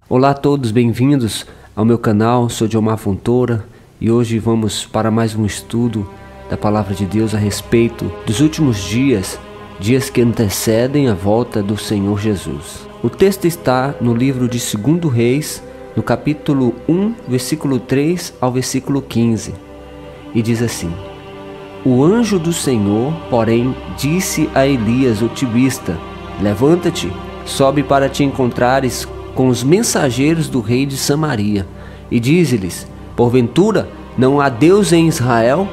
Olá a todos, bem-vindos ao meu canal. Sou Diomar Fontoura e hoje vamos para mais um estudo da Palavra de Deus a respeito dos últimos dias, dias que antecedem a volta do Senhor Jesus. O texto está no livro de 2 Reis, no capítulo 1, versículo 3 ao versículo 15, e diz assim: O anjo do Senhor, porém, disse a Elias, o tibista: Levanta-te, sobe para te encontrares com os mensageiros do rei de Samaria, e dize-lhes: Porventura não há Deus em Israel,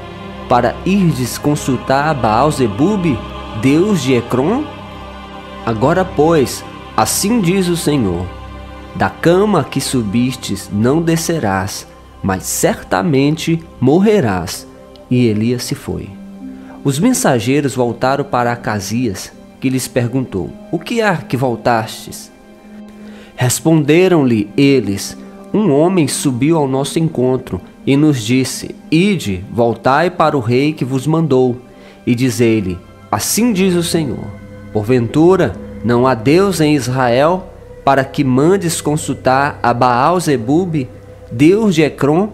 para irdes consultar Baal-zebub, Deus de Ecrom? Agora, pois, assim diz o Senhor: Da cama que subistes não descerás, mas certamente morrerás. E Elias se foi. Os mensageiros voltaram para Acasias, que lhes perguntou: O que há que voltastes? Responderam-lhe eles: Um homem subiu ao nosso encontro e nos disse: Ide, voltai para o rei que vos mandou, e dizei-lhe: Assim diz o Senhor: Porventura não há Deus em Israel, para que mandes consultar a Baal-zebub, Deus de Ecrom?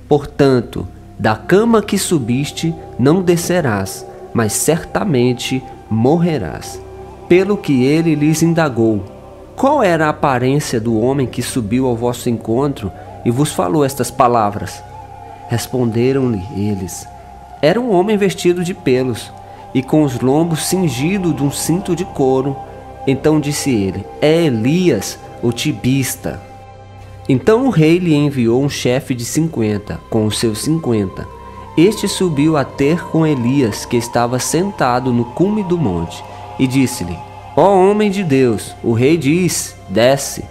Portanto, da cama que subiste não descerás, mas certamente morrerás. Pelo que ele lhes indagou: Qual era a aparência do homem que subiu ao vosso encontro e vos falou estas palavras? Responderam-lhe eles: Era um homem vestido de pelos e com os lombos cingido de um cinto de couro. Então disse ele: É Elias, o tibista. Então o rei lhe enviou um chefe de 50, com os seus 50. Este subiu a ter com Elias, que estava sentado no cume do monte, e disse-lhe: Ó homem de Deus, o rei diz: Desce.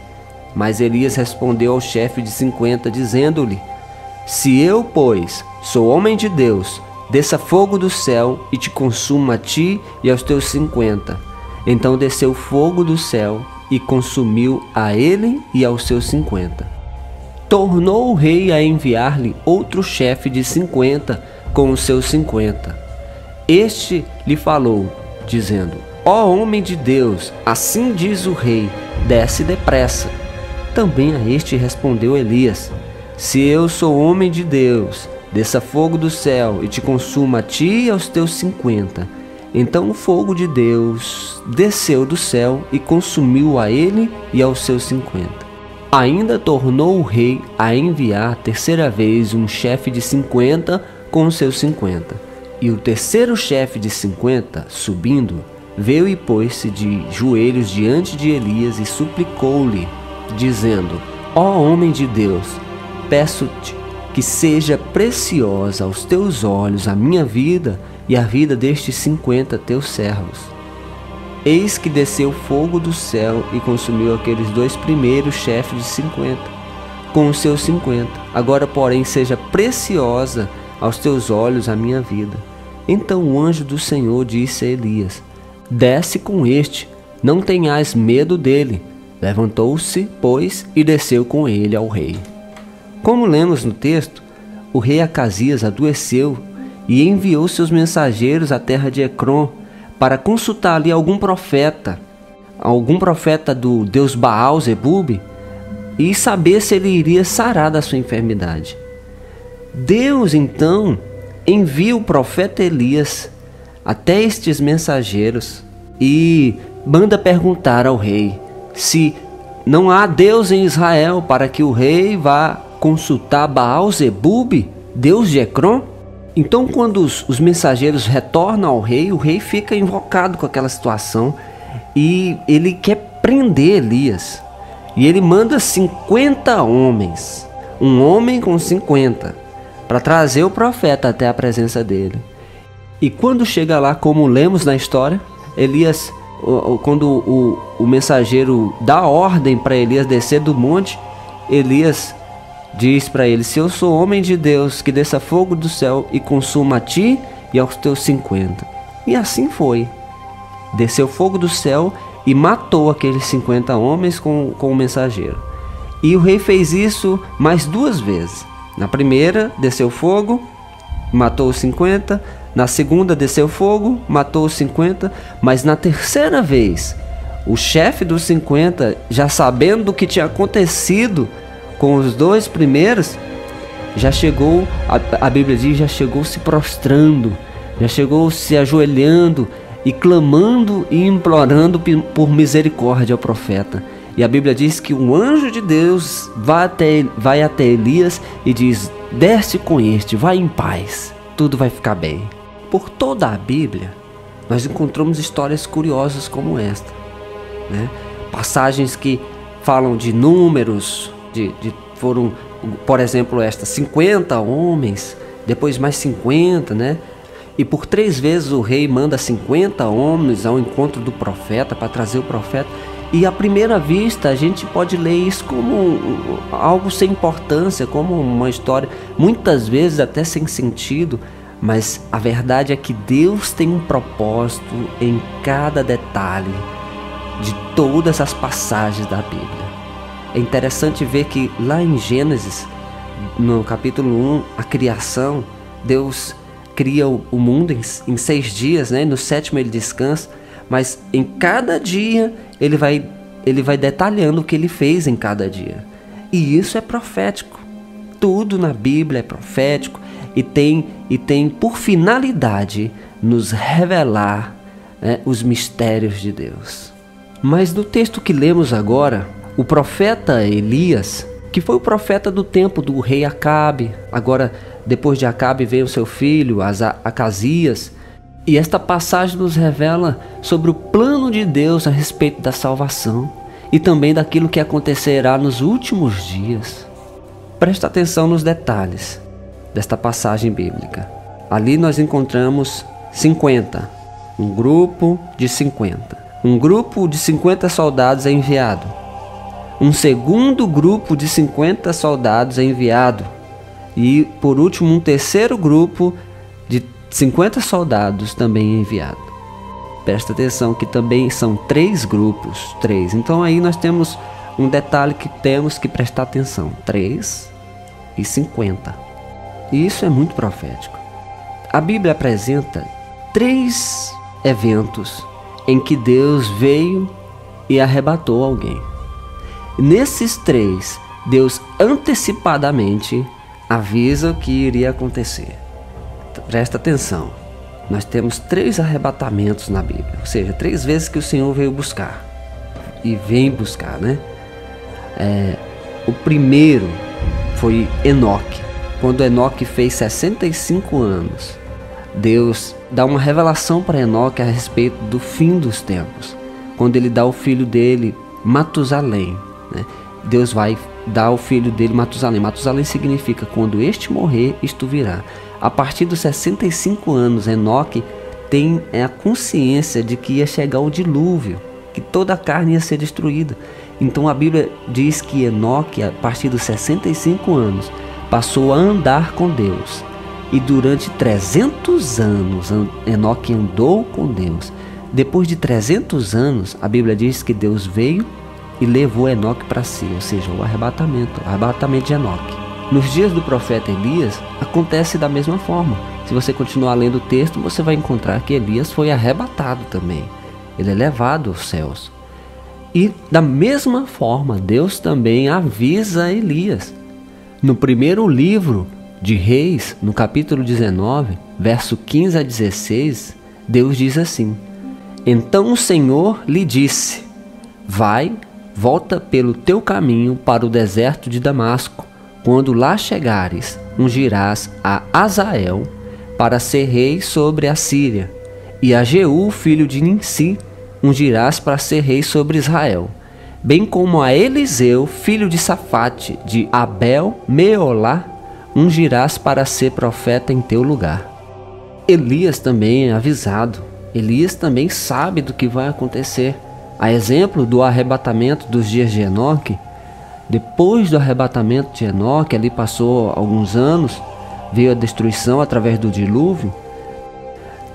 Mas Elias respondeu ao chefe de 50, dizendo-lhe: Se eu, pois, sou homem de Deus, desça fogo do céu e te consuma a ti e aos teus 50. Então desceu fogo do céu e consumiu a ele e aos seus 50. Tornou o rei a enviar-lhe outro chefe de 50 com os seus 50. Este lhe falou, dizendo: Ó homem de Deus, assim diz o rei: Desce depressa. Também a este respondeu Elias: Se eu sou homem de Deus, desça fogo do céu e te consuma a ti e aos teus 50. Então o fogo de Deus desceu do céu e consumiu a ele e aos seus 50. Ainda tornou o rei a enviar terceira vez um chefe de 50 com os seus 50. E o terceiro chefe de 50, subindo, veio e pôs-se de joelhos diante de Elias e suplicou-lhe, dizendo: Ó homem de Deus, peço-te que seja preciosa aos teus olhos a minha vida e a vida destes 50 teus servos. Eis que desceu fogo do céu e consumiu aqueles dois primeiros chefes de 50, com os seus 50. Agora, porém, seja preciosa aos teus olhos a minha vida. Então o anjo do Senhor disse a Elias: Desce com este, não tenhas medo dele. Levantou-se, pois, e desceu com ele ao rei. Como lemos no texto, o rei Acasias adoeceu e enviou seus mensageiros à terra de Ecrom para consultar ali algum profeta do deus Baal-zebub, e saber se ele iria sarar da sua enfermidade. Deus então envia o profeta Elias até estes mensageiros e manda perguntar ao rei se não há Deus em Israel, para que o rei vá consultar Baal-zebub, Deus de Ecrom. Então, quando os mensageiros retornam ao rei, o rei fica invocado com aquela situação e ele quer prender Elias. E ele manda 50 homens, um homem com 50, para trazer o profeta até a presença dele. E quando chega lá, como lemos na história, Elias, quando o mensageiro dá ordem para Elias descer do monte, Elias diz para ele: Se eu sou homem de Deus, que desça fogo do céu e consuma a ti e aos teus 50. E assim foi. Desceu fogo do céu e matou aqueles 50 homens com o mensageiro. E o rei fez isso mais 2 vezes. Na primeira, desceu fogo, matou os 50. Na segunda, desceu fogo, matou os 50. Mas na terceira vez, O chefe dos 50, já sabendo do que tinha acontecido com os 2 primeiros, já chegou, a Bíblia diz, já chegou se prostrando, já chegou se ajoelhando e clamando e implorando por misericórdia ao profeta. E a Bíblia diz que um anjo de Deus vai até Elias e diz: desce com este, vai em paz, tudo vai ficar bem. Por toda a Bíblia, nós encontramos histórias curiosas como esta, né? Passagens que falam de números, foram, por exemplo, 50 homens, depois mais 50, né? E por 3 vezes o rei manda 50 homens ao encontro do profeta, para trazer o profeta. E à primeira vista a gente pode ler isso como algo sem importância, como uma história, muitas vezes até sem sentido. Mas a verdade é que Deus tem um propósito em cada detalhe de todas as passagens da Bíblia. É interessante ver que lá em Gênesis, no capítulo 1, a criação, Deus cria o mundo em 6 dias, né? No 7º ele descansa, mas em cada dia ele vai detalhando o que ele fez em cada dia. E isso é profético. Tudo na Bíblia é profético e tem por finalidade nos revelar, né, os mistérios de Deus. Mas no texto que lemos agora, o profeta Elias, que foi o profeta do tempo do rei Acabe, agora depois de Acabe veio o seu filho Acasias, e esta passagem nos revela sobre o plano de Deus a respeito da salvação e também daquilo que acontecerá nos últimos dias. Presta atenção nos detalhes desta passagem bíblica. Ali nós encontramos 50, um grupo de 50. Um grupo de 50 soldados é enviado. Um segundo grupo de 50 soldados é enviado. E por último, um terceiro grupo de 50 soldados também é enviado. Presta atenção que também são 3 grupos, 3. Então aí nós temos um detalhe que temos que prestar atenção: 3 e 50. E isso é muito profético. A Bíblia apresenta 3 eventos em que Deus veio e arrebatou alguém. Nesses 3, Deus antecipadamente avisa o que iria acontecer. Presta atenção, nós temos 3 arrebatamentos na Bíblia, ou seja, 3 vezes que o Senhor veio buscar e vem buscar, né? O primeiro foi Enoque. Quando Enoque fez 65 anos, Deus dá uma revelação para Enoque a respeito do fim dos tempos, quando ele dá o filho dele, Matusalém, né? Deus vai dar o filho dele, Matusalém. Matusalém significa: quando este morrer, isto virá. A partir dos 65 anos, Enoque tem a consciência de que ia chegar o dilúvio, que toda a carne ia ser destruída. Então a Bíblia diz que Enoque, a partir dos 65 anos, passou a andar com Deus. E durante 300 anos, Enoque andou com Deus. Depois de 300 anos, a Bíblia diz que Deus veio e levou Enoque para si, ou seja, o arrebatamento de Enoque. Nos dias do profeta Elias, acontece da mesma forma. Se você continuar lendo o texto, você vai encontrar que Elias foi arrebatado também. Ele é levado aos céus. E da mesma forma, Deus também avisa Elias. No primeiro livro de Reis, no capítulo 19, verso 15 a 16, Deus diz assim: então o Senhor lhe disse: vai, volta pelo teu caminho para o deserto de Damasco. Quando lá chegares, ungirás a Azael para ser rei sobre a Síria, e a Jeú, filho de Nimsi, ungirás para ser rei sobre Israel, bem como a Eliseu, filho de Safate, de Abel-Meolá, ungirás para ser profeta em teu lugar. Elias também é avisado. Elias também sabe do que vai acontecer. A exemplo do arrebatamento dos dias de Enoque, depois do arrebatamento de Enoque, ali passou alguns anos, veio a destruição através do dilúvio.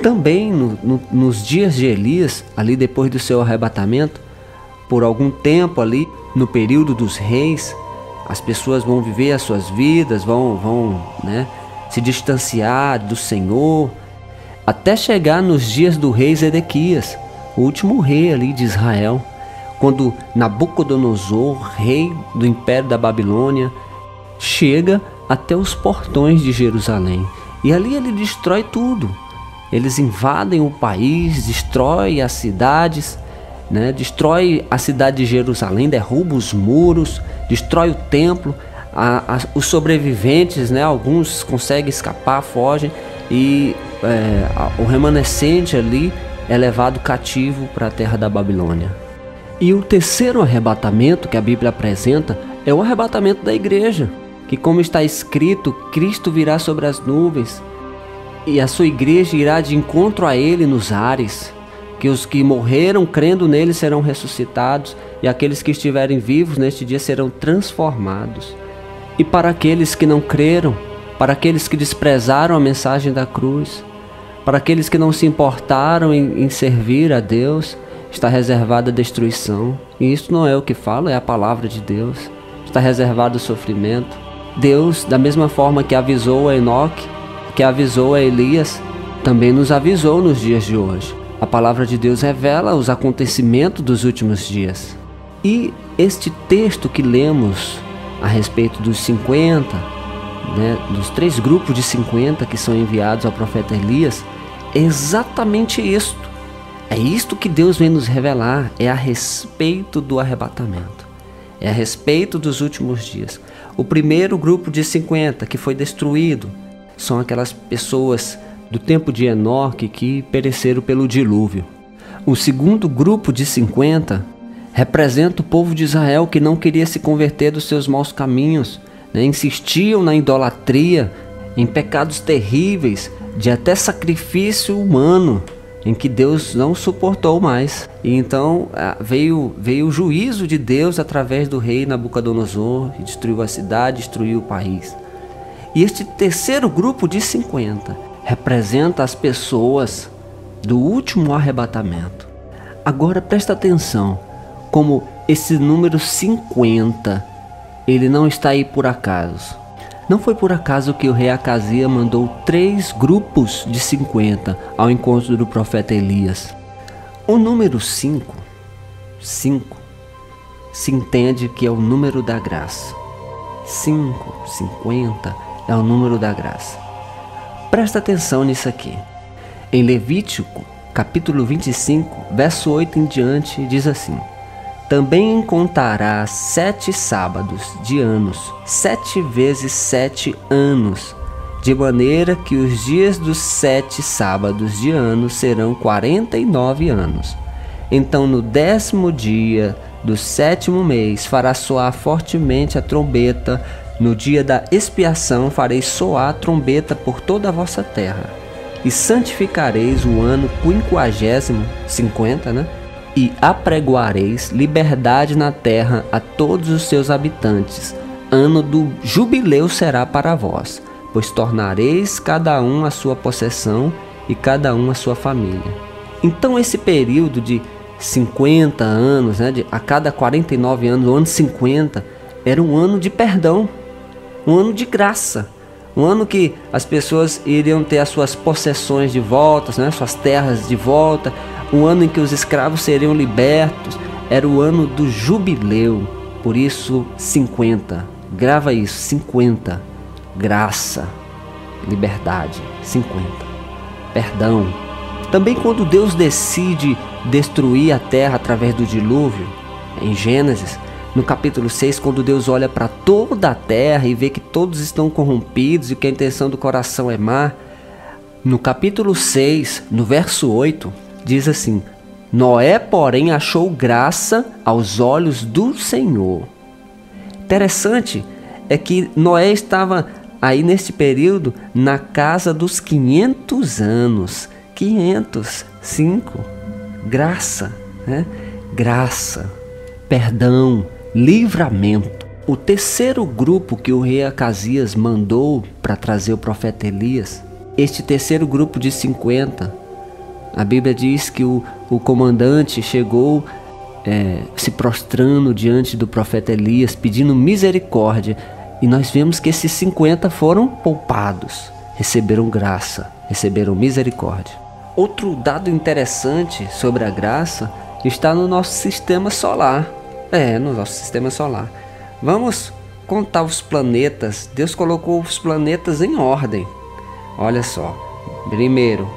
Também nos dias de Elias, ali depois do seu arrebatamento, por algum tempo ali, no período dos reis, as pessoas vão viver as suas vidas, vão se distanciar do Senhor, até chegar nos dias do rei Zedequias, o último rei ali de Israel. quando Nabucodonosor, rei do Império da Babilônia, chega até os portões de Jerusalém. E ali ele destrói tudo. Eles invadem o país, destrói as cidades, destrói a cidade de Jerusalém, derruba os muros, destrói o templo. Os sobreviventes, alguns conseguem escapar, fogem, e o remanescente ali é levado cativo para a terra da Babilônia. E o terceiro arrebatamento que a Bíblia apresenta é o arrebatamento da igreja, que, como está escrito, Cristo virá sobre as nuvens e a sua igreja irá de encontro a ele nos ares, que os que morreram crendo nele serão ressuscitados e aqueles que estiverem vivos neste dia serão transformados. E para aqueles que não creram, para aqueles que desprezaram a mensagem da cruz, para aqueles que não se importaram em servir a Deus, está reservada a destruição. E isso não é o que fala, é a palavra de Deus. Está reservado o sofrimento. Deus, da mesma forma que avisou a Enoque, que avisou a Elias, também nos avisou nos dias de hoje. A palavra de Deus revela os acontecimentos dos últimos dias. E este texto que lemos a respeito dos 50, dos 3 grupos de 50 que são enviados ao profeta Elias, é exatamente isto. É isto que Deus vem nos revelar, é a respeito do arrebatamento. É a respeito dos últimos dias. O primeiro grupo de 50 que foi destruído são aquelas pessoas do tempo de Enoque que pereceram pelo dilúvio. O segundo grupo de 50 representa o povo de Israel que não queria se converter dos seus maus caminhos, insistiam na idolatria, em pecados terríveis, de até sacrifício humano, em que Deus não suportou mais. E então veio o juízo de Deus através do rei Nabucodonosor, que destruiu a cidade, destruiu o país. E este terceiro grupo de 50 representa as pessoas do último arrebatamento. Agora presta atenção, como esse número 50, ele não está aí por acaso. Não foi por acaso que o rei Acasias mandou 3 grupos de 50 ao encontro do profeta Elias. O número 5 se entende que é o número da graça. 5, 50 é o número da graça. Presta atenção nisso aqui. Em Levítico, capítulo 25, verso 8 em diante, diz assim: também contará 7 sábados de anos, 7 vezes 7 anos, de maneira que os dias dos 7 sábados de anos serão 49 anos. Então, no 10º dia do 7º mês, fará soar fortemente a trombeta. No dia da expiação, farei soar a trombeta por toda a vossa terra. E santificareis o ano 50º, 50, e apregoareis liberdade na terra a todos os seus habitantes. Ano do jubileu será para vós, pois tornareis cada um a sua possessão e cada um a sua família. Então esse período de 50 anos, a cada 49 anos, o ano 50, era um ano de perdão, um ano de graça, um ano que as pessoas iriam ter as suas possessões de volta, suas terras de volta, um ano em que os escravos seriam libertos. Era o ano do jubileu. Por isso 50, grava isso, 50, graça, liberdade, 50, perdão. Também quando Deus decide destruir a terra através do dilúvio, em Gênesis, no capítulo 6, quando Deus olha para toda a terra e vê que todos estão corrompidos e que a intenção do coração é má, no capítulo 6, no verso 8, diz assim: Noé, porém, achou graça aos olhos do Senhor. Interessante é que Noé estava aí neste período na casa dos 500 anos. 505, graça, graça, perdão, livramento. O terceiro grupo que o rei Acasias mandou para trazer o profeta Elias, este terceiro grupo de 50, a Bíblia diz que o comandante chegou se prostrando diante do profeta Elias, pedindo misericórdia, e nós vemos que esses 50 foram poupados, receberam graça, receberam misericórdia. Outro dado interessante sobre a graça está no nosso sistema solar. No nosso sistema solar. Vamos contar os planetas. Deus colocou os planetas em ordem. Olha só.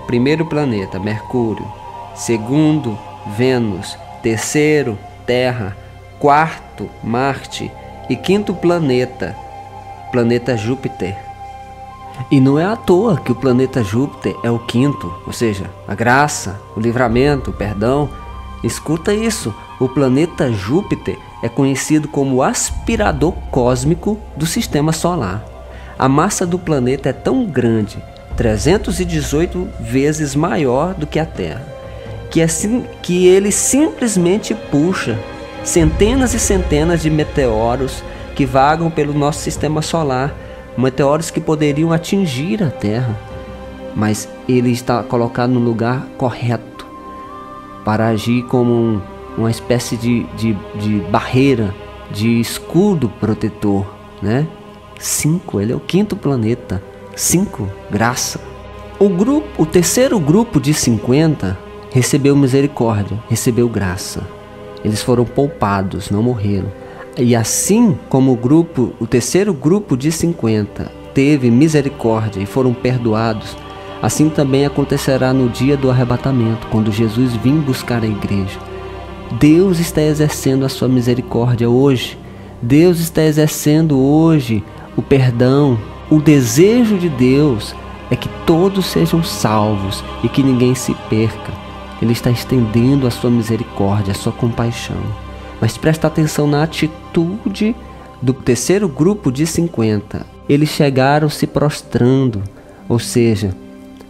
Primeiro planeta, Mercúrio. Segundo, Vênus. Terceiro, Terra. Quarto, Marte. E quinto planeta Júpiter. E não é à toa que o planeta Júpiter é o quinto, ou seja, a graça, o livramento, o perdão. Escuta isso, o planeta Júpiter é conhecido como o aspirador cósmico do sistema solar. A massa do planeta é tão grande, 318 vezes maior do que a Terra, que ele simplesmente puxa centenas e centenas de meteoros que vagam pelo nosso sistema solar, meteoros que poderiam atingir a Terra, mas ele está colocado no lugar correto para agir como uma espécie de barreira, de escudo protetor, né? 5, ele é o quinto planeta. 5, graça. O terceiro grupo de 50 recebeu misericórdia, recebeu graça. Eles foram poupados, não morreram. E assim como o terceiro grupo de 50 teve misericórdia e foram perdoados, assim também acontecerá no dia do arrebatamento, quando Jesus vir buscar a igreja. Deus está exercendo a sua misericórdia hoje. Deus está exercendo hoje o perdão. O desejo de Deus é que todos sejam salvos e que ninguém se perca. Ele está estendendo a sua misericórdia, a sua compaixão. Mas presta atenção na atitude do terceiro grupo de 50. Eles chegaram se prostrando, ou seja,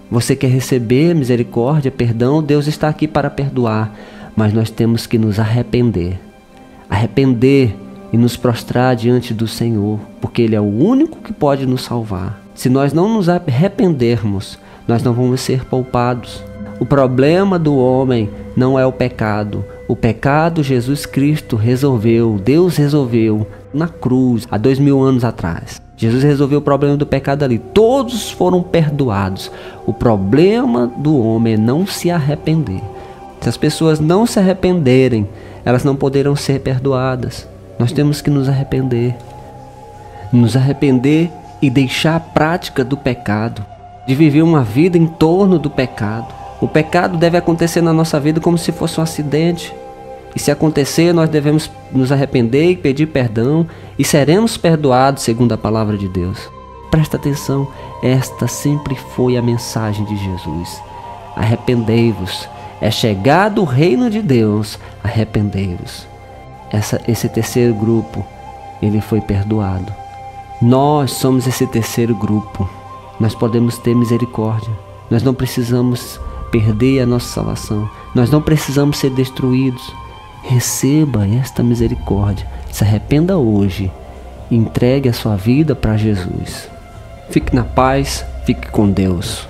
você quer receber misericórdia, perdão, Deus está aqui para perdoar, mas nós temos que nos arrepender e nos prostrar diante do Senhor, porque Ele é o único que pode nos salvar. Se nós não nos arrependermos, nós não vamos ser poupados. O problema do homem não é o pecado. O pecado Jesus Cristo resolveu, Deus resolveu na cruz, há 2000 anos atrás. Jesus resolveu o problema do pecado ali. Todos foram perdoados. O problema do homem é não se arrepender. Se as pessoas não se arrependerem, elas não poderão ser perdoadas. Nós temos que nos arrepender. Nos arrepender e deixar a prática do pecado, de viver uma vida em torno do pecado. O pecado deve acontecer na nossa vida como se fosse um acidente. E se acontecer, nós devemos nos arrepender e pedir perdão, e seremos perdoados segundo a palavra de Deus. Presta atenção, esta sempre foi a mensagem de Jesus. Arrependei-vos, é chegado o reino de Deus, arrependei-vos. Esse terceiro grupo, ele foi perdoado. Nós somos esse terceiro grupo. Nós podemos ter misericórdia. Nós não precisamos perder a nossa salvação. Nós não precisamos ser destruídos. Receba esta misericórdia. Se arrependa hoje. Entregue a sua vida para Jesus. Fique na paz. Fique com Deus.